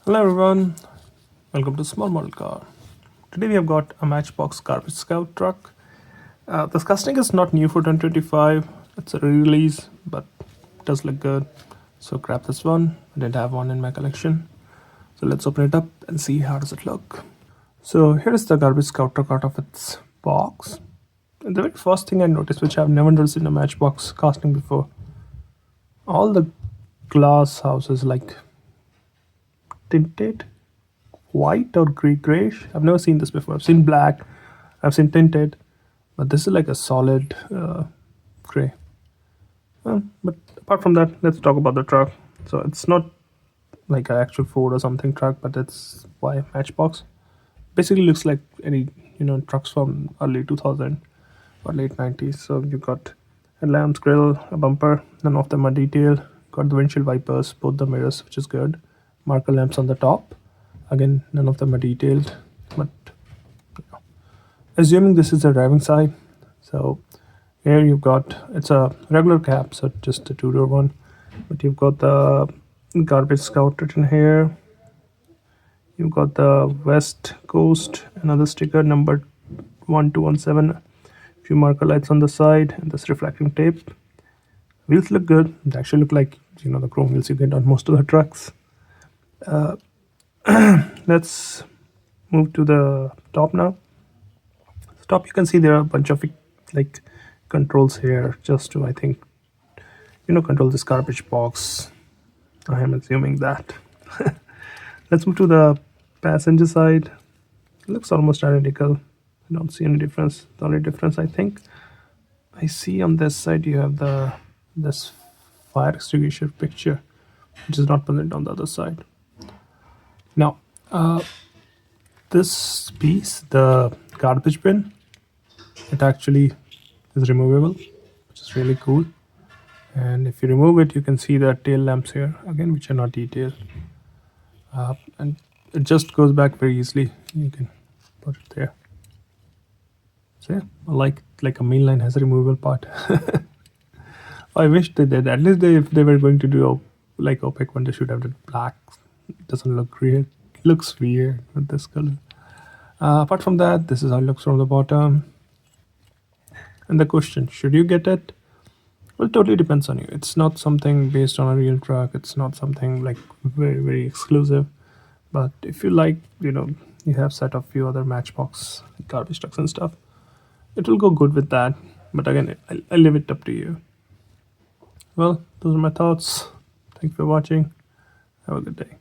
Hello everyone, welcome to Small Model Car. Today we have got a Matchbox Garbage Scout truck. This casting is not new for 2025, it's a re-release, but it does look good. So grab this one, I didn't have one in my collection. So let's open it up and see how does it look. So here is the Garbage Scout truck out of its box. And the very first thing I noticed, which I've never noticed in a Matchbox casting before, all the glass houses like tinted white or grayish. I've never seen this before. I've seen black, I've seen tinted, but this is like a solid gray. But apart from that, let's talk about the truck. So it's not like an actual Ford or something truck, but it's by Matchbox. Basically looks like any trucks from early 2000 or late 90s. So you got headlamps, grill, a bumper. None of them are detailed. Got the windshield wipers, both the mirrors, which is good. Marker lamps on the top. Again, none of them are detailed, but assuming this is the driving side. So here you've got, it's a regular cab, so just a two-door one, but you've got the Garbage Scout written here. You've got the West Coast, another sticker number 1217, few marker lights on the side, and this reflecting tape. Wheels look good. They actually look like the chrome wheels you get on most of the trucks. Let's move to the top now. Top, you can see there are a bunch of like controls here just to, I think, control this garbage box. I am assuming that. Let's move to the passenger side. It looks almost identical. I don't see any difference. The only difference I think I see on this side, you have this fire extinguisher picture, which is not present on the other side. Now, this piece, the garbage bin, it actually is removable, which is really cool. And if you remove it, you can see the tail lamps here again, which are not detailed, and it just goes back very easily. You can put it there. So yeah, like a mainline has a removable part. I wish they did. At least if they were going to do like opaque one, they should have done black. It doesn't look great. It looks weird with this color. Apart from that, this is how it looks from the bottom. And the question, should you get it? Well, it totally depends on you. It's not something based on a real truck. It's not something like very, very exclusive. But if you like, you have set up a few other Matchbox garbage trucks and stuff, it will go good with that. But again, I leave it up to you. Well, those are my thoughts. Thank you for watching. Have a good day.